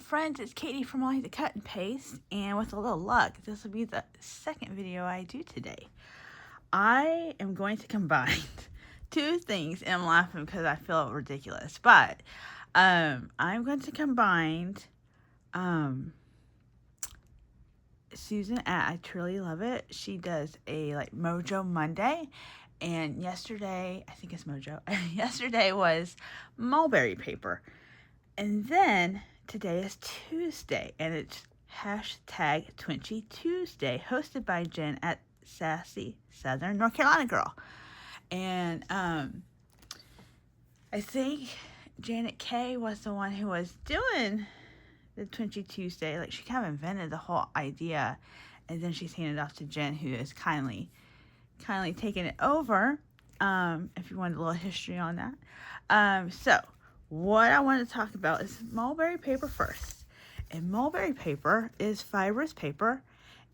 friends, it's Katie from I Like to Cut and Paste, and with a little luck, this will be the second video I do today. I am going to combine two things, and I'm laughing because I feel ridiculous, but I'm going to combine Susan at I Truly Love It. She does a Mojo Monday, and yesterday, I think it's Mojo, yesterday was Mulberry Paper. And then today is Tuesday, and it's hashtag Twinchy Tuesday, hosted by Jen at Sassy Southern North Carolina Girl. And I think Janet K was the one who was doing the Twinchy Tuesday. Like, she kind of invented the whole idea, and then she's handed off to Jen, who is kindly taking it over. If you want a little history on that. So what I want to talk about is Mulberry Paper first. And Mulberry Paper is fibrous paper.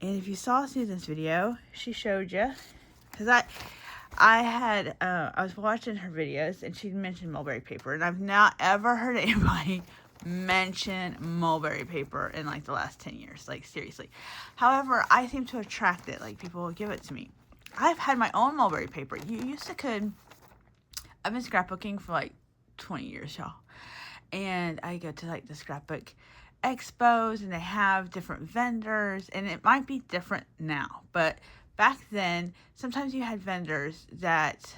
And if you saw Susan's video, she showed you. Because I was watching her videos and she mentioned Mulberry Paper. And I've not ever heard anybody mention Mulberry Paper in the last 10 years. Like, seriously. However, I seem to attract it. Like, people will give it to me. I've had my own Mulberry Paper. I've been scrapbooking for 20 years, y'all. And I go to the scrapbook expos, and they have different vendors, and it might be different now, but back then sometimes you had vendors that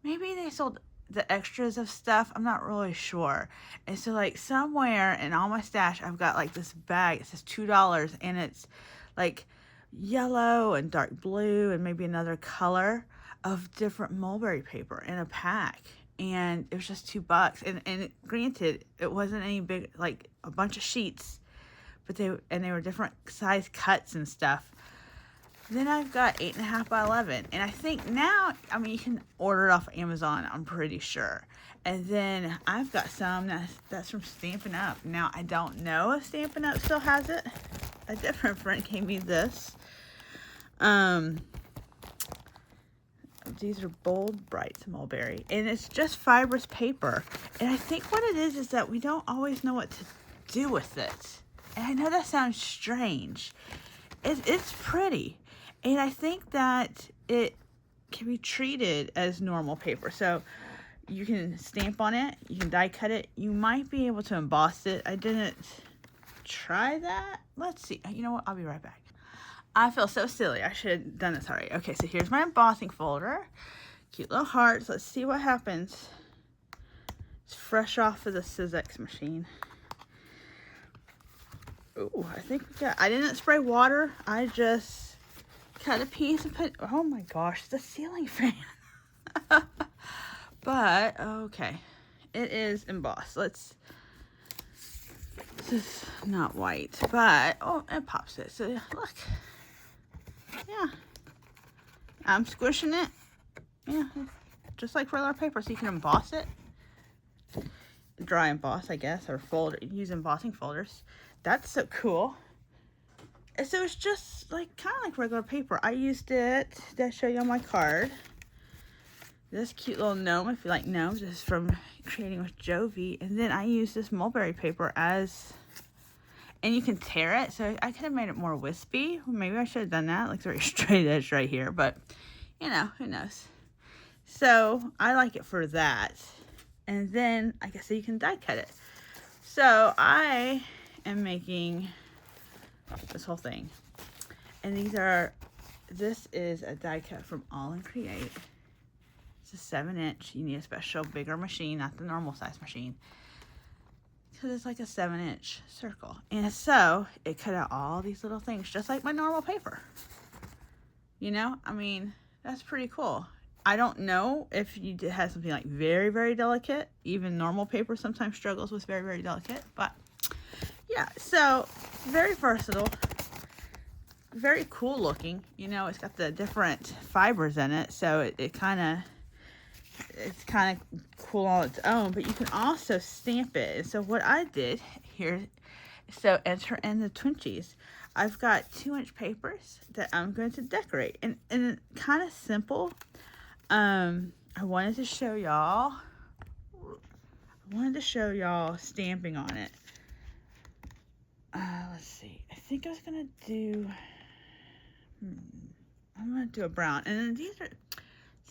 maybe they sold the extras of stuff. I'm not really sure. And so somewhere in all my stash, I've got this bag. It says $2, and it's yellow and dark blue and maybe another color of different Mulberry Paper in a pack. And it was just $2. And granted, it wasn't any big, a bunch of sheets, but they were different size cuts and stuff. Then I've got 8.5 by 11. And I think now, you can order it off Amazon, I'm pretty sure. And then I've got some that's from Stampin' Up. Now, I don't know if Stampin' Up still has it. A different friend gave me this. These are Bold Brights Mulberry, and it's just fibrous paper. And I think what it is that we don't always know what to do with it. And I know that sounds strange. It's pretty, and I think that it can be treated as normal paper. So you can stamp on it, you can die cut it, you might be able to emboss it. I didn't try that. Let's see. You know what? I'll be right back. I feel so silly. I should have done this already. Okay, so here's my embossing folder. Cute little hearts. Let's see what happens. It's fresh off of the Sizzix machine. Ooh, I think I didn't spray water. I just cut a piece and put, oh my gosh, the ceiling fan. But, okay. It is embossed. This is not white, but, oh, it pops it. So, look. Yeah, I'm squishing it. Yeah, just like regular paper, so you can emboss it. Dry emboss, I guess, or use embossing folders. That's so cool. And so it's just kind of like regular paper. I used it to show you on my card. This cute little gnome, if you like gnomes, this is from Creating with Jovi. And then I used this Mulberry Paper and you can tear it, so I could have made it more wispy. Maybe I should have done that, very straight edge right here, but, who knows. So, I like it for that. And then, like I said, you can die cut it. So, I am making this whole thing. And this is a die cut from All and Create. It's a 7-inch. You need a special, bigger machine, not the normal size machine. Because it's a 7-inch circle. And so it cut out all these little things just like my normal paper. That's pretty cool. I don't know if you have something very, very delicate. Even normal paper sometimes struggles with very, very delicate. But yeah, so very versatile. Very cool looking. It's got the different fibers in it. So it's kind of cool on its own, but you can also stamp it. So what I did here, so enter in the Twinchies. I've got 2-inch papers that I'm going to decorate, and kind of simple. I wanted to show y'all stamping on it. let's see. I think I was gonna do. I'm gonna do a brown, and then these are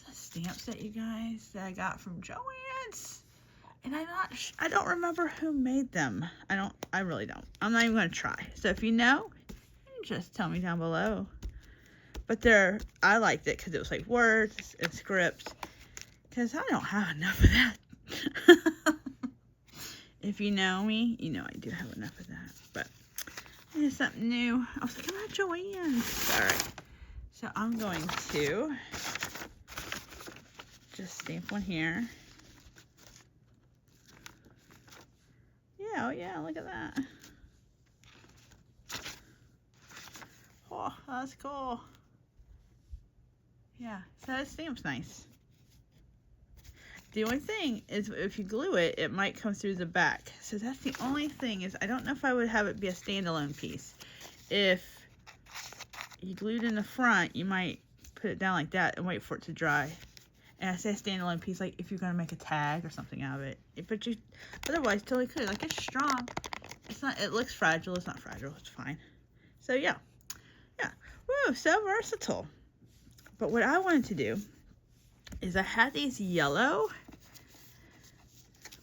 some stamps that you guys that I got from Joann's, and I don't remember who made them. I really don't. I'm not even gonna try. So if you know, just tell me down below. But I liked it because it was like words and scripts. Because I don't have enough of that. If you know me, you know I do have enough of that. But it's something new. I was like, I'm at Joann's. Alright. So I'm going to just stamp one here. Yeah, oh yeah, look at that. Oh, that's cool. Yeah, so that stamp's nice. The only thing is if you glue it, it might come through the back. So that's the only thing is I don't know if I would have it be a standalone piece. If you glued in the front, you might put it down like that and wait for it to dry. And I say a standalone piece, like if you're going to make a tag or something out of it. But you otherwise totally could. Like it's strong. It's not, it looks fragile. It's not fragile. It's fine. So yeah. Yeah. Woo, so versatile. But what I wanted to do is I had these yellow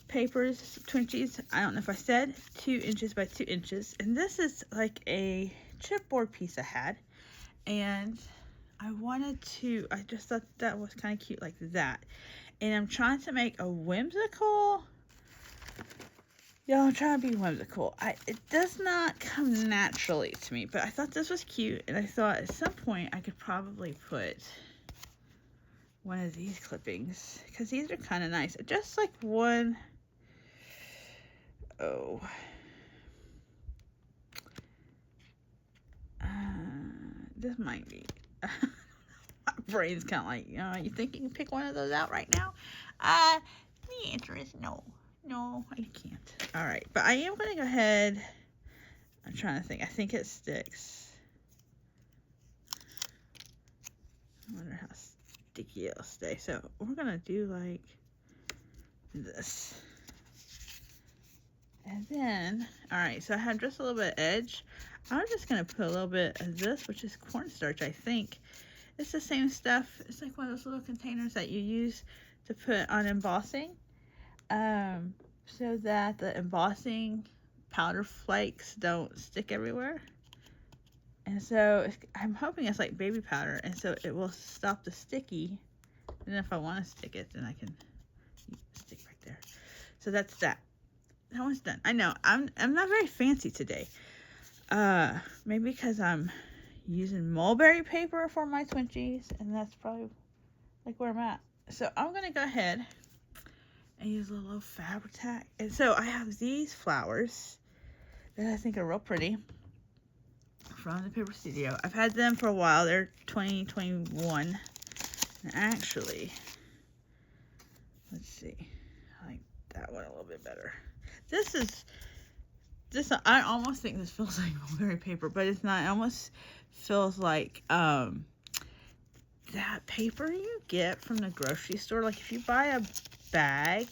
papers, Twinchies. I don't know if I said 2 inches by 2 inches. And this is like a chipboard piece I had. And I just thought that was kind of cute like that. And I'm trying to make a whimsical. Yeah, I'm trying to be whimsical. It does not come naturally to me, but I thought this was cute. And I thought at some point I could probably put one of these clippings because these are kind of nice. Just like one. Oh. This might be. My brain's kind of like, you think you can pick one of those out right now? The answer is no. No, I can't. All right, but I am going to go ahead. I'm trying to think. I think it sticks. I wonder how sticky it'll stay. So we're going to do like this. And then, all right, so I have just a little bit of edge. I'm just going to put a little bit of this, which is cornstarch, I think. It's the same stuff. It's like one of those little containers that you use to put on embossing. So that the embossing powder flakes don't stick everywhere. And so I'm hoping it's like baby powder, and so it will stop the sticky. And if I want to stick it, then I can stick right there. So that's that. That one's done. I know I'm not very fancy today. Maybe because I'm using mulberry paper for my Twinchies, and that's probably like where I'm at. So I'm gonna go ahead and use a little fabric tack. And so I have these flowers that I think are real pretty from the Paper Studio. I've had them for a while. They're 2021. And actually, let's see. I like that one a little bit better. I almost think this feels like mulberry paper, but it's not. It almost feels like that paper you get from the grocery store. Like if you buy a bag.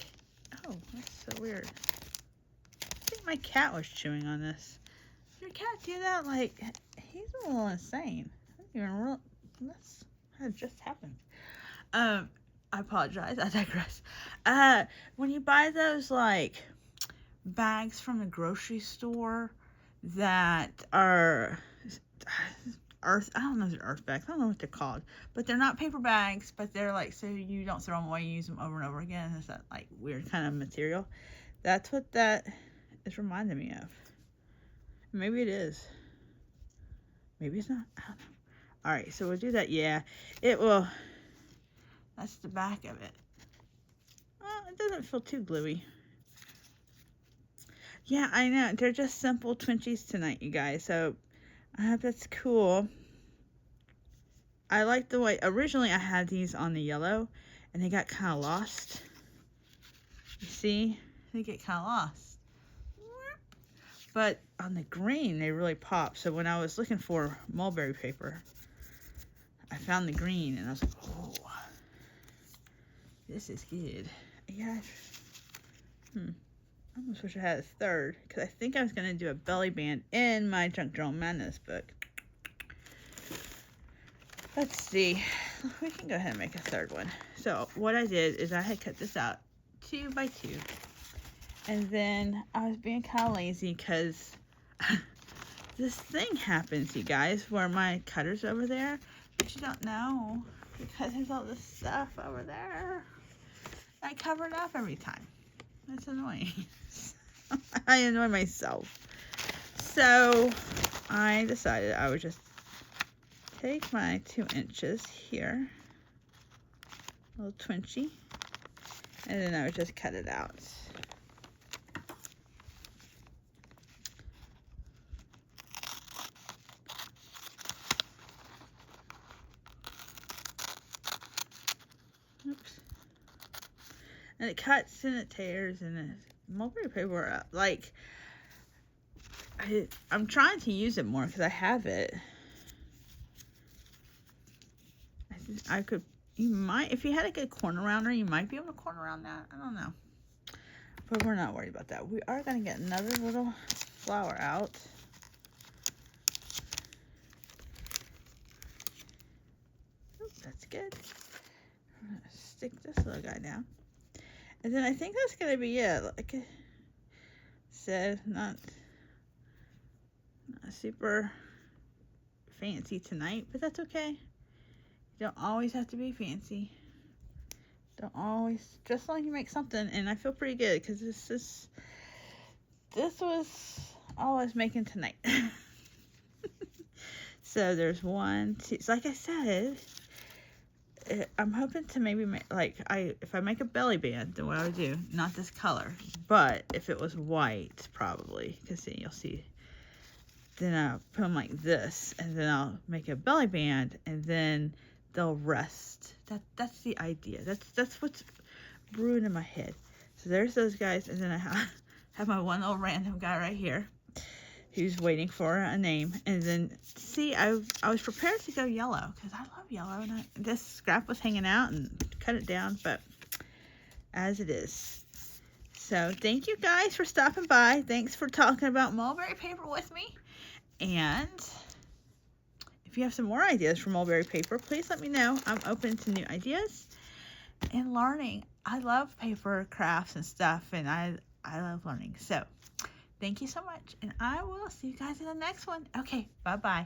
Oh, that's so weird. I think my cat was chewing on this. Did your cat do that? Like, he's a little insane. I don't even realize this had just happened. I apologize. I digress. When you buy those, like, bags from the grocery store that are earth, I don't know if they're earth bags, I don't know what they're called, but they're not paper bags, but they're like, so you don't throw them away, you use them over and over again. It's that like weird kind of material. That's what that is reminding me of. Maybe it is, maybe it's not, I don't know. All right, so we'll do that. Yeah, it will. That's the back of it. Well, it doesn't feel too gluey. Yeah, I know, they're just simple Twinchies tonight, you guys, so I hope that's cool. I like the way, originally I had these on the yellow, and they got kind of lost. You see? They get kind of lost. But on the green, they really pop. So when I was looking for mulberry paper, I found the green, and I was like, oh, this is good. Yeah. I almost wish I had a third, because I think I was going to do a belly band in my Junk Journal Madness book. Let's see. We can go ahead and make a third one. So what I did is I had cut this out 2 by 2. And then I was being kind of lazy because this thing happens, you guys, where my cutter's over there, but you don't know because there's all this stuff over there. I cover it up every time. It's annoying. I annoy myself. So I decided I would just take my 2 inches here, a little Twinchie, and then I would just cut it out. Oops. And it cuts and it tears and it's mulberry paper. Like, I'm trying to use it more because I have it. I could, you might, if you had a good corner rounder, you might be able to corner around that. I don't know. But we're not worried about that. We are going to get another little flower out. Ooh, that's good. I'm going to stick this little guy down. And then I think that's going to be it. Like I said, not super fancy tonight, but that's okay. You don't always have to be fancy. Don't always, just as long as you make something. And I feel pretty good because this was all I was making tonight. So there's 1, 2. So like I said, I'm hoping to maybe make, if I make a belly band, then what I would do, not this color, but if it was white, probably, because then you'll see, then I'll put them like this, and then I'll make a belly band, and then they'll rest. That's the idea. That's what's brewing in my head. So there's those guys, and then I have my one little random guy right here who's waiting for a name. And then see, I was prepared to go yellow because I love yellow, and this scrap was hanging out and cut it down, but as it is. So thank you guys for stopping by. Thanks for talking about mulberry paper with me. And if you have some more ideas for mulberry paper, please let me know. I'm open to new ideas and learning. I love paper crafts and stuff, and I love learning. So thank you so much, and I will see you guys in the next one. Okay, bye-bye.